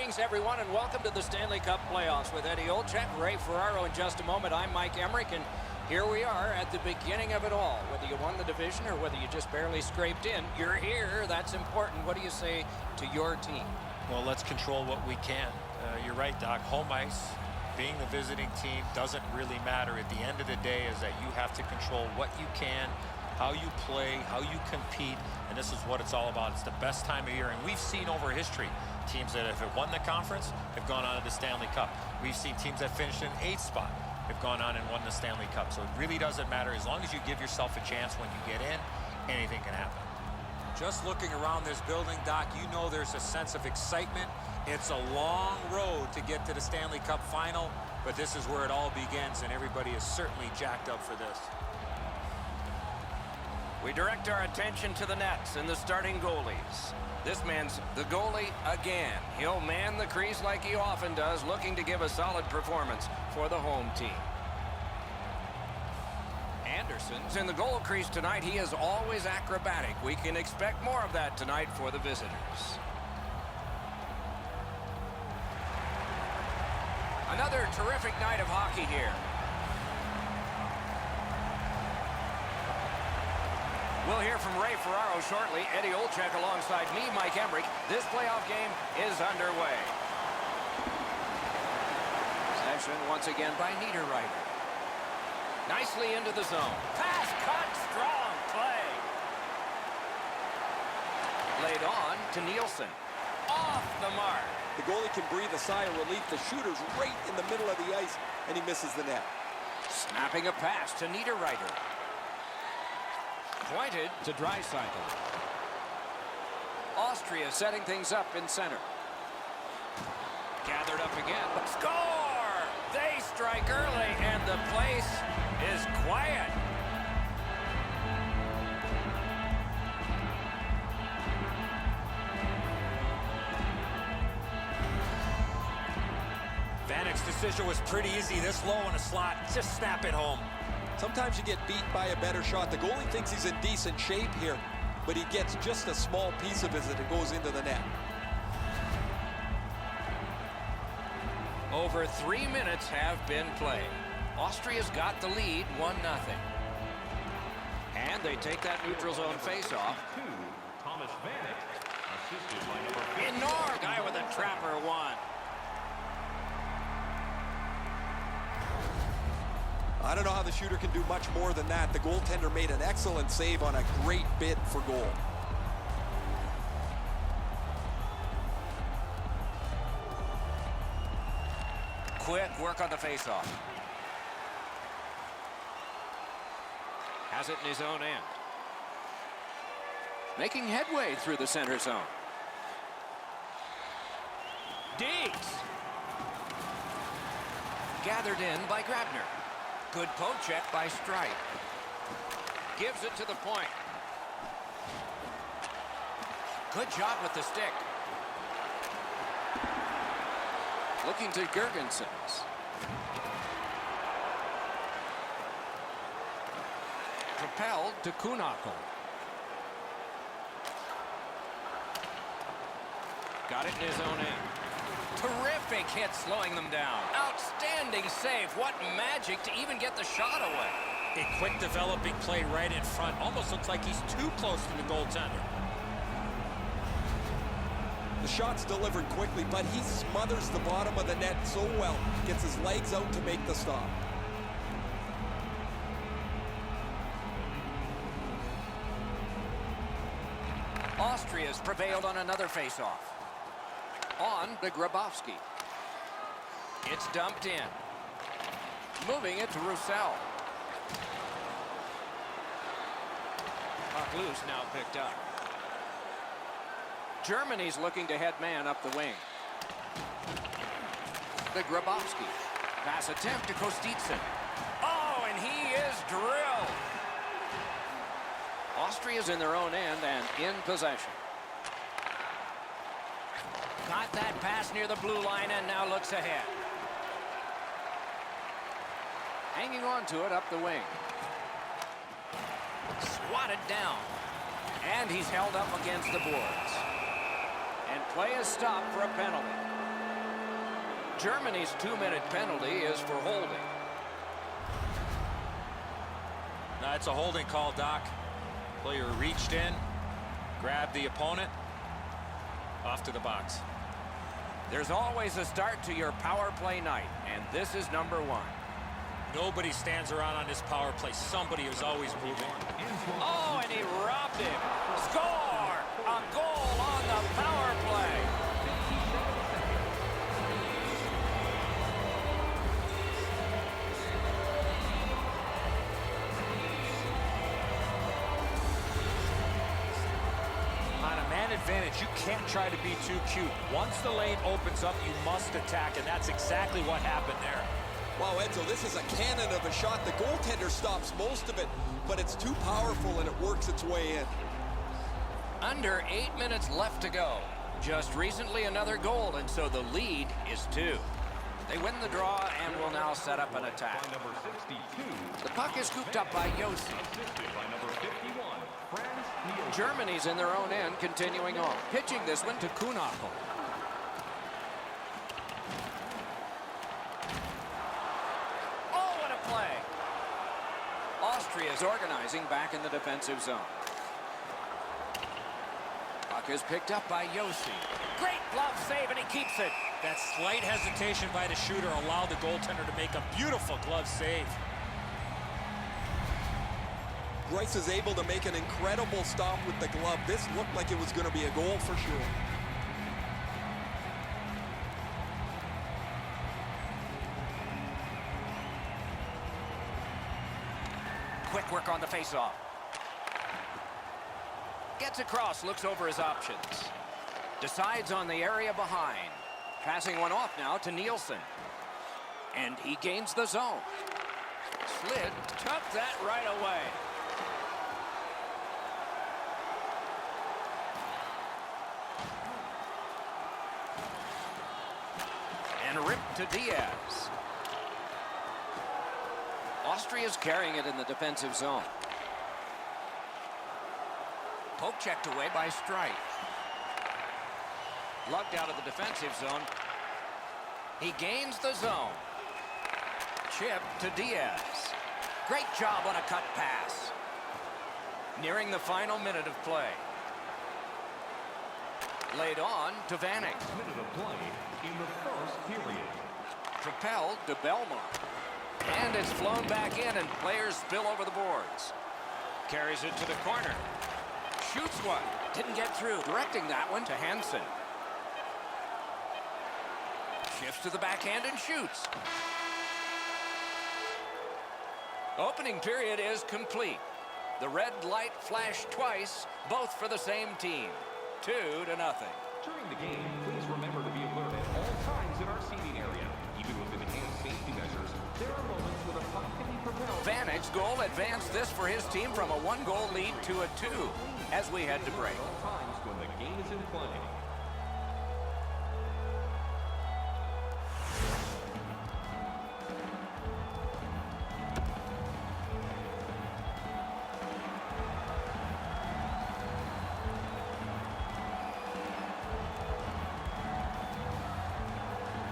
Greetings, everyone, and welcome to the Stanley Cup playoffs with Eddie Olczyk, Ray Ferraro. In just a moment, I'm Mike Emrick, and here we are at the beginning of it all. Whether you won the division or whether you just barely scraped in, you're here. That's important. What do you say to your team? Well, let's control what we can. You're right, Doc. Home ice, being the visiting team, doesn't really matter. At the end of the day is that you have to control what you can, how you play, how you compete, and this is what it's all about. It's the best time of year, and we've seen over history teams that have won the conference have gone on to the Stanley Cup. We've seen teams that finished in 8th spot have gone on and won the Stanley Cup. So it really doesn't matter. As long as you give yourself a chance when you get in, anything can happen. Just looking around this building, Doc, you know there's a sense of excitement. It's a long road to get to the Stanley Cup final, but this is where it all begins, and everybody is certainly jacked up for this. We direct our attention to the nets and the starting goalies. This man's the goalie again. He'll man the crease like he often does, looking to give a solid performance for the home team. Anderson's in the goal crease tonight. He is always acrobatic. We can expect more of that tonight for the visitors. Another terrific night of hockey here. We'll hear from Ray Ferraro shortly. Eddie Olczyk alongside me, Mike Emrick. This playoff game is underway. Possession once again by Niederreiter. Nicely into the zone. Pass cut, strong play. Laid on to Nielsen. Off the mark. The goalie can breathe a sigh of relief. The shooter's right in the middle of the ice, and he misses the net. Snapping a pass to Niederreiter. Pointed to Draisaitl. Austria setting things up in center. Gathered up again. Score! They strike early, and the place is quiet. Vanek's decision was pretty easy. This low in a slot, just snap it home. Sometimes you get beat by a better shot. The goalie thinks he's in decent shape here, but he gets just a small piece of it as it goes into the net. Over 3 minutes have been played. Austria's got the lead, 1-0. And they take that neutral zone face-off. Thomas Vanek, assisted by number 4. Guy with a trapper, 1. I don't know how the shooter can do much more than that. The goaltender made an excellent save on a great bid for goal. Quick work on the faceoff. Has it in his own end. Making headway through the center zone. Deeks. Gathered in by Grabner. Good poke check by Streit. Gives it to the point. Good job with the stick. Looking to Girgensons. Propelled to Kuhnhackl. Got it in his own end. Terrific hit slowing them down. Outstanding save. What magic to even get the shot away. A quick developing play right in front. Almost looks like he's too close to the goaltender. The shot's delivered quickly, but he smothers the bottom of the net so well. Gets his legs out to make the stop. Austria's prevailed on another faceoff. On to Grabowski. It's dumped in. Moving it to Roussel. Puck loose, now picked up. Germany's looking to head man up the wing. The Grabowski. Pass attempt to Kostitsyn. Oh, and he is drilled. Austria's in their own end and in possession. Got that pass near the blue line and now looks ahead. Hanging on to it up the wing. Swatted down. And he's held up against the boards. And play is stopped for a penalty. Germany's 2-minute penalty is for holding. Now it's a holding call, Doc. Player reached in, grabbed the opponent, off to the box. There's always a start to your power play night, and this is number 1. Nobody stands around on this power play. Somebody is always moving. Oh, and he robbed him. Score! A goal on the power play. On a man advantage, you can't try to be too cute. Once the lane opens up, you must attack, and that's exactly what happened there. Wow, Edzo, this is a cannon of a shot. The goaltender stops most of it, but it's too powerful and it works its way in. Under 8 minutes left to go. Just recently another goal, and so the lead is 2. They win the draw and will now set up an attack. By number 62. The puck is scooped up by Josi. Assisted by number 51. Franz Nielsen. Germany's in their own end, continuing on. Pitching this one to Kuhnhackl. Oh, what a play! Austria is organizing back in the defensive zone. Puck is picked up by Josi. Great glove save, and he keeps it. That slight hesitation by the shooter allowed the goaltender to make a beautiful glove save. Greiss is able to make an incredible stop with the glove. This looked like it was going to be a goal for sure. Quick work on the faceoff. Gets across, looks over his options. Decides on the area behind. Passing one off now to Nielsen. And he gains the zone. Slid took that right away. And ripped to Diaz. Austria's carrying it in the defensive zone. Poke checked away by Strike. Lugged out of the defensive zone. He gains the zone. Chip to Diaz. Great job on a cut pass. Nearing the final minute of play. Laid on to Vanek. Minute of play in the first period. Propelled to Belmont. And it's flown back in, and players spill over the boards. Carries it to the corner. Shoots one. Didn't get through. Directing that one to Hansen. Shifts to the backhand and shoots. Opening period is complete. The red light flashed twice, both for the same team. 2-0. During the game, please remember to be alert at all times in our seating area. Even with enhanced safety measures, there are moments when a puck can be propelled. Vanek's goal advanced this for his team from a 1-goal lead to a 2 as we head to break. All times when the game is in play.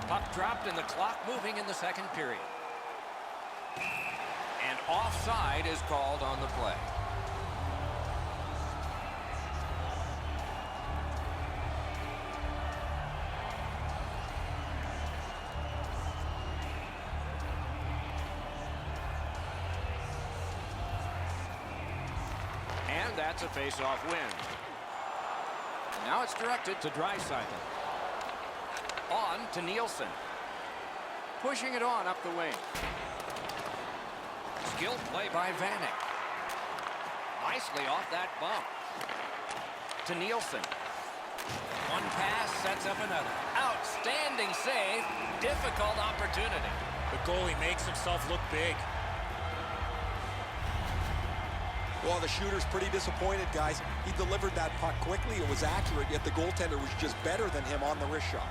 Puck dropped and the clock moving in the second period. And offside is called on the play. And that's a face-off win. Now it's directed to Draisaitl. On to Nielsen. Pushing it on up the wing. Skilled play by Vanek. Nicely off that bump. To Nielsen. One pass sets up another. Outstanding save. Difficult opportunity. The goalie makes himself look big. Well, the shooter's pretty disappointed, guys. He delivered that puck quickly. It was accurate, yet the goaltender was just better than him on the wrist shot.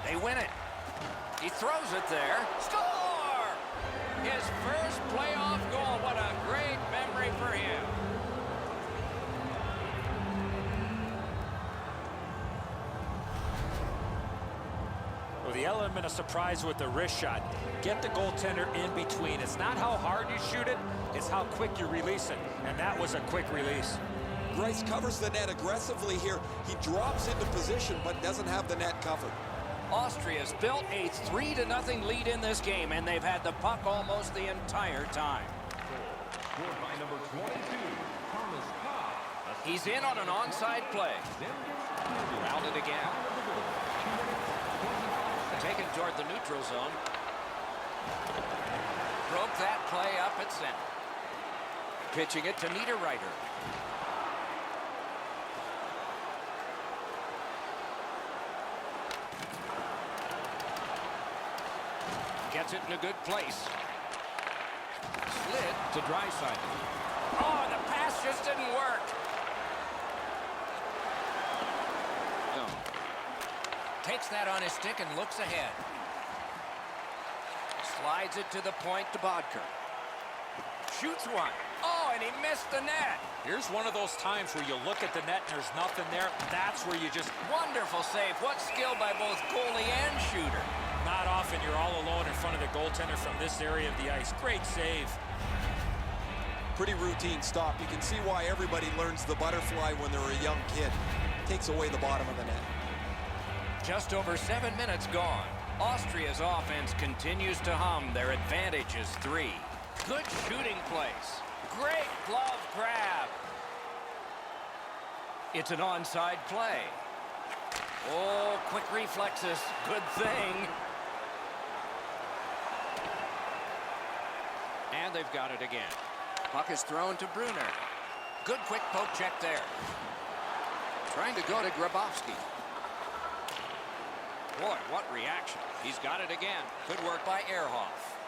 They win it. He throws it there. Score! His first playoff goal. What a great memory for him. the element of surprise with the wrist shot. Get the goaltender in between. It's not how hard you shoot it, it's how quick you release it. And that was a quick release. Greiss covers the net aggressively here. He drops into position, but doesn't have the net covered. Austria's built a 3-0 lead in this game, and they've had the puck almost the entire time. Scored by number 22, Thomas Kopp. He's in on an onside play. Rounded again. Taken toward the neutral zone. Broke that play up at center. Pitching it to Niederreiter. Gets it in a good place. Slid to Draisaitl. Oh, the pass just didn't work. No. Takes that on his stick and looks ahead. Slides it to the point to Bodker. Shoots one. Oh, and he missed the net. Here's one of those times where you look at the net and there's nothing there. That's where you just... Wonderful save. What skill by both goalie and shooter. Not often you're all alone in front of the goaltender from this area of the ice. Great save. Pretty routine stop. You can see why everybody learns the butterfly when they're a young kid. Takes away the bottom of the net. Just over 7 minutes gone. Austria's offense continues to hum. Their advantage is 3. Good shooting place. Great glove grab. It's an onside play. Oh, quick reflexes. Good thing. And they've got it again. Puck is thrown to Brunner. Good quick poke check there. Trying to go to Grabowski. Boy, what reaction. He's got it again. Good work by Ehrhoff.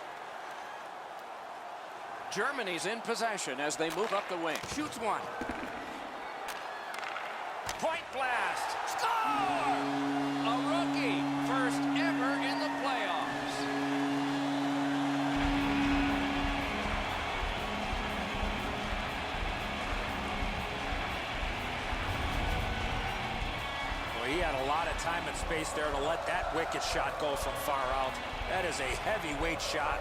Germany's in possession as they move up the wing. Shoots one. Point blast. Score! A rookie. First ever in the playoffs. Well, he had a lot of time and space there to let that wicked shot go from far out. That is a heavyweight shot.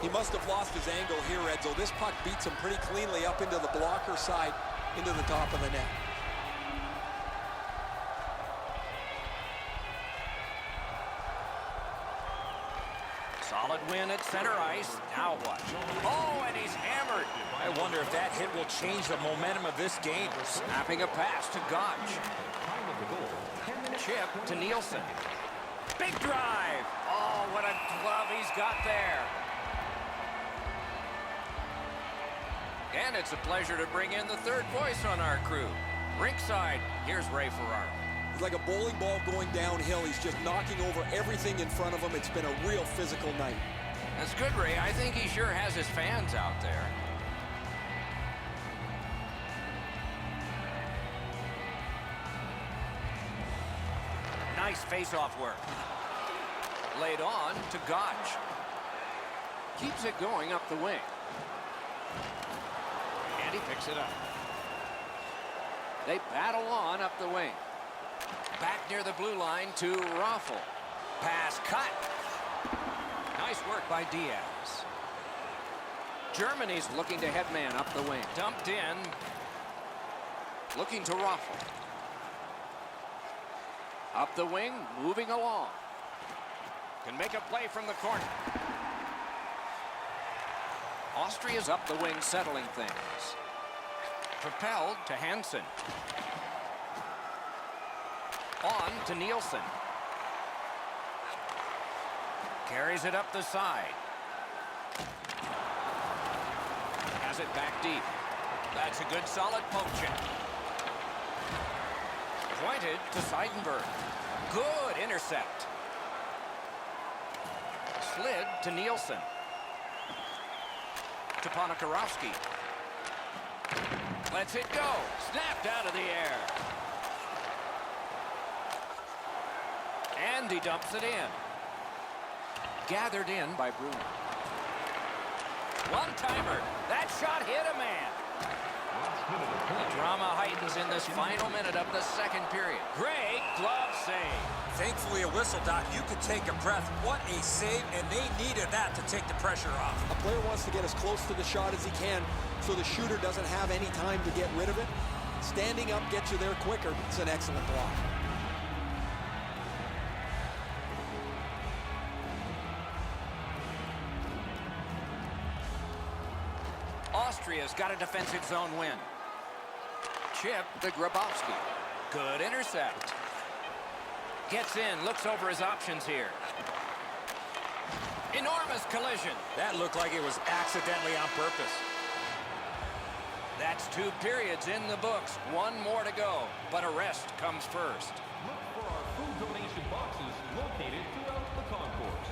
He must have lost his angle here, Edzo. This puck beats him pretty cleanly up into the blocker side, into the top of the net. Solid win at center ice. Now what? Oh, and he's hammered. I wonder if that hit will change the momentum of this game. Snapping a pass to Gotch. Chip to Nielsen. Big drive. Oh, what a glove he's got there. And it's a pleasure to bring in the third voice on our crew. Rinkside, here's Ray Ferraro. It's like a bowling ball going downhill. He's just knocking over everything in front of him. It's been a real physical night. That's good, Ray. I think he sure has his fans out there. Nice face-off work. Laid on to Gotch. Keeps it going up the wing. And he picks it up. They battle on up the wing. Back near the blue line to Raffl. Pass cut. Nice work by Diaz. Germany's looking to headman up the wing. Dumped in. Looking to Raffl. Up the wing, moving along. Can make a play from the corner. Austria's up the wing, settling things. Propelled to Hansen. On to Nielsen. Carries it up the side. Has it back deep. That's a good solid poke check. Pointed to Seidenberg. Good intercept. Slid to Nielsen. To Ponikarovsky. Lets it go. Snapped out of the air. And he dumps it in. Gathered in by Bruno. One-timer. That shot hit a man. The drama heightens in this final minute of the second period. Great glove save. Thankfully, a whistle, Doc. You could take a breath. What a save, and they needed that to take the pressure off. A player wants to get as close to the shot as he can so the shooter doesn't have any time to get rid of it. Standing up gets you there quicker. It's an excellent block. Austria's got a defensive zone win. Chip to Grabowski. Good intercept. Gets in, looks over his options here. Enormous collision. That looked like it was accidentally on purpose. That's 2 periods in the books. 1 more to go, but a rest comes first. Look for our food donation boxes located throughout the concourse.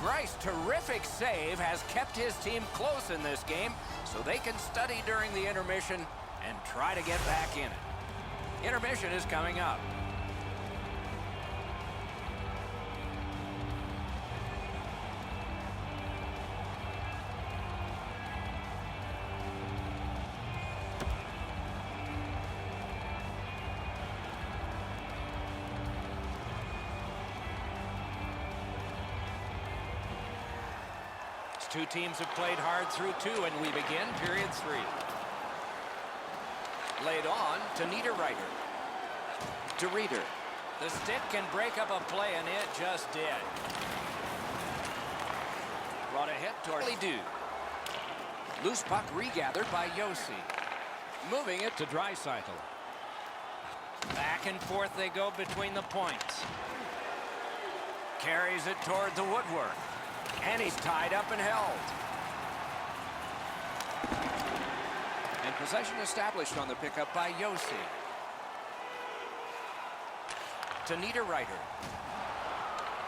Grice's terrific save has kept his team close in this game, so they can study during the intermission and try to get back in it. Intermission is coming up. Two teams have played hard through 2, and we begin period 3. Laid on to Niederreiter. To Reeder. The stick can break up a play, and it just did. Brought a hit toward Ledoux. Loose puck regathered by Yossi. Moving it to Draisaitl. Back and forth they go between the points. Carries it toward the woodwork. And he's tied up and held. And possession established on the pickup by Yossi. To Niederreiter.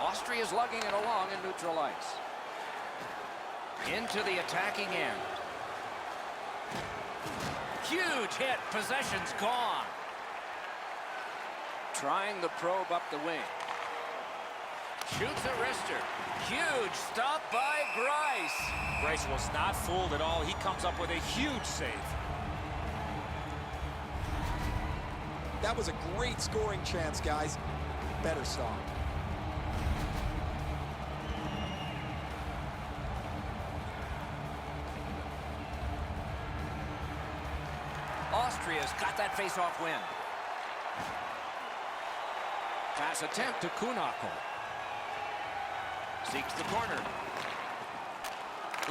Austria's lugging it along in neutral ice. Into the attacking end. Huge hit. Possession's gone. Trying the probe up the wing. Shoots a wrister. Huge stop by Greiss. Greiss was not fooled at all. He comes up with a huge save. That was a great scoring chance, guys. Better stop. Austria's got that face-off win. Pass attempt to Kuhnhackl. Seeks the corner.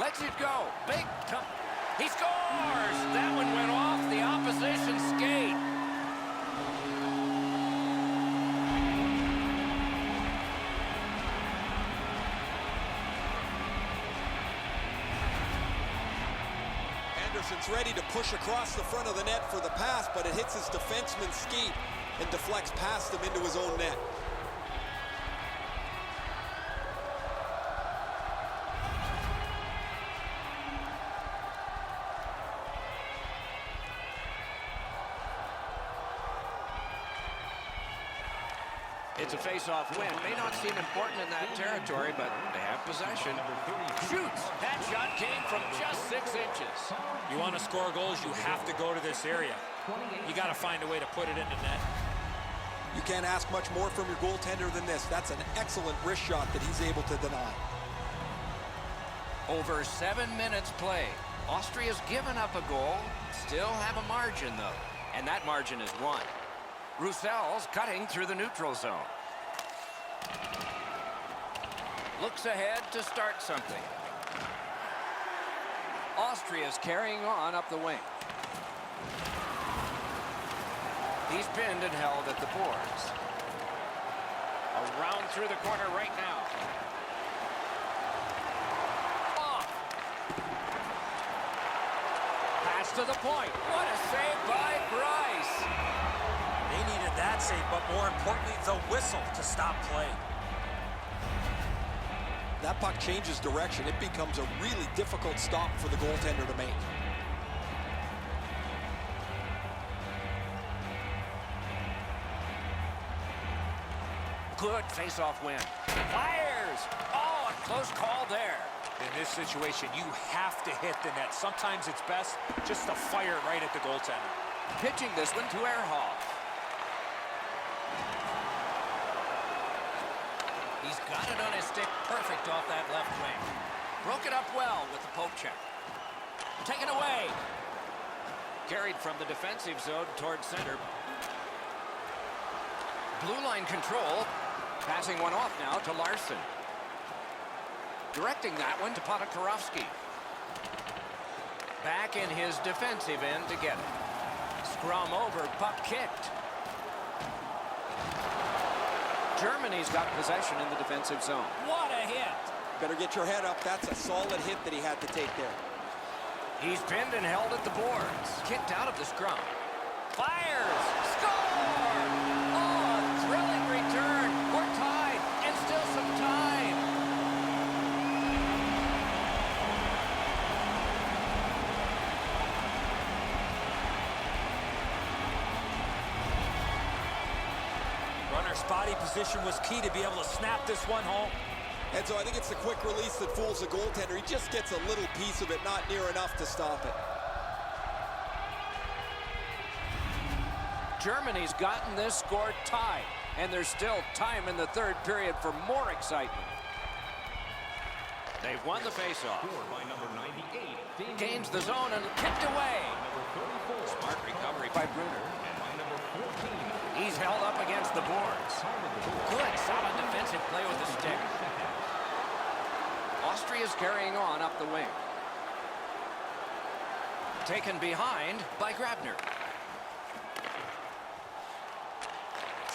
Lets it go. Big time. He scores! That one went off the opposition skate. Anderson's ready to push across the front of the net for the pass, but it hits his defenseman's skate and deflects past him into his own net. It's a face-off win. May not seem important in that territory, but they have possession. Shoots. That shot came from just 6 inches. You want to score goals, you have to go to this area. You got to find a way to put it in the net. You can't ask much more from your goaltender than this. That's an excellent wrist shot that he's able to deny. Over 7 minutes play. Austria's given up a goal. Still have a margin, though. And that margin is 1. Roussel's cutting through the neutral zone. Looks ahead to start something. Austria's carrying on up the wing. He's pinned and held at the boards. Around through the corner right now. Off. Pass to the point. What a save by Greiss. They needed that save, but more importantly, the whistle to stop play. That puck changes direction. It becomes a really difficult stop for the goaltender to make. Good face-off win. Fires! Oh, a Close call there. In this situation, you have to hit the net. Sometimes it's best just to fire it right at the goaltender. Pitching this one to Ehrhoff. He's got it on his stick. Perfect off that left wing. Broke it up well with the poke check. Taken away. Carried from the defensive zone towards center. Blue line control. Passing one off now to Larson. Directing that one to Podakarovsky. Back in his defensive end to get it. Scrum over, puck kicked. Germany's got possession in the defensive zone. What a hit! Better get your head up. That's a solid hit that he had to take there. He's pinned and held at the boards. Kicked out of the scrum. Fires! Score! Oh, thrilling return. We're tied, and still some time. Runner's body position was key to be able to snap this one home. And so I think it's the quick release that fools the goaltender. He just gets a little piece of it, not near enough to stop it. Germany's gotten this score tied, and there's still time in the third period for more excitement. They've won the faceoff. Scored by number 98. Gains the zone and kicked away. Number 34. Smart recovery by Brunner. And by number 14. He's held up against the boards. Good, solid defensive play with the stick. Austria's carrying on up the wing. Taken behind by Grabner.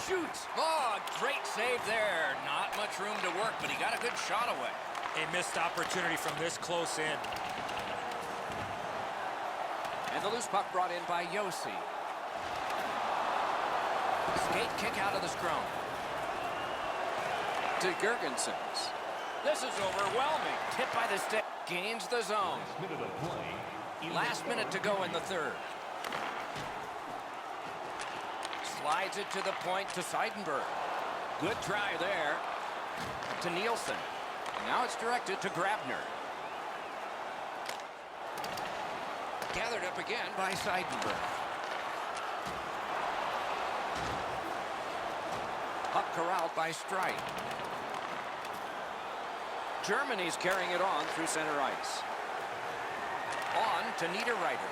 Shoots. Oh, great save there. Not much room to work, but he got a good shot away. A missed opportunity from this close in. And the loose puck brought in by Yossi. Skate kick out of the scrum. To Gergensons. This is overwhelming. Hit by the stick. Gains the zone. Minute of play. Last minute to go in the third. Slides it to the point to Seidenberg. Good try there. To Nielsen. Now it's directed to Grabner. Gathered up again by Seidenberg. Puck corralled by Streit. Germany's carrying it on through center ice. On to Niederreiter.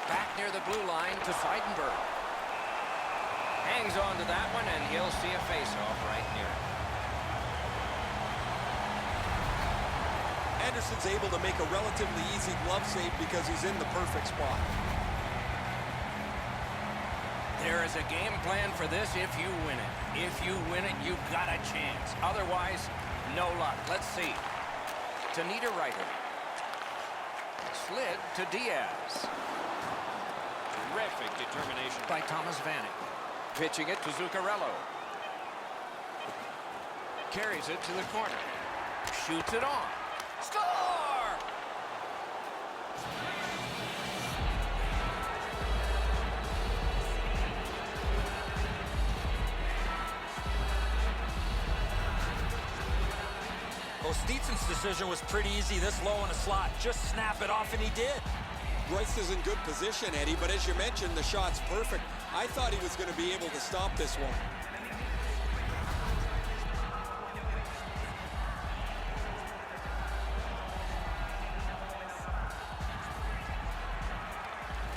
Back near the blue line to Seidenberg. Hangs on to that one, and he'll see a face-off right near it. Anderson's able to make a relatively easy glove save because he's in the perfect spot. There is a game plan for this if you win it. If you win it, you've got a chance. Otherwise, no luck. Let's see. To Niederreiter. Slid to Diaz. Terrific determination by Thomas Vanek. Pitching it to Zuccarello. Carries it to the corner. Shoots it on. Score! Well, Stetson's decision was pretty easy this low in a slot. Just snap it off, and he did. Royce is in good position, Eddie, but as you mentioned, the shot's perfect. I thought he was going to be able to stop this one.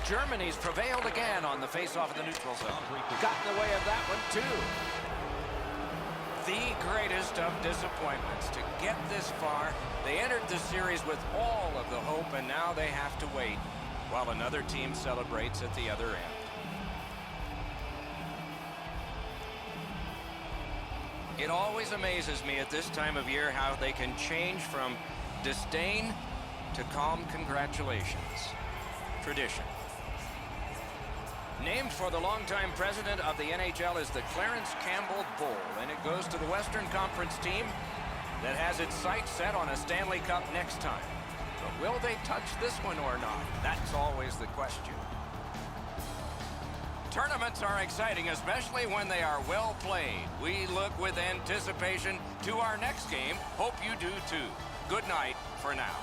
Germany's prevailed again on the face-off of the neutral zone. Got in the way of that one, too. The greatest of disappointments to get this far. They entered the series with all of the hope, and now they have to wait while another team celebrates at the other end. It always amazes me at this time of year how they can change from disdain to calm congratulations. Tradition. Named for the longtime president of the NHL is the Clarence Campbell Bowl, and it goes to the Western Conference team that has its sights set on a Stanley Cup next time. But will they touch this one or not? That's always the question. Tournaments are exciting, especially when they are well played. We look with anticipation to our next game. Hope you do too. Good night for now.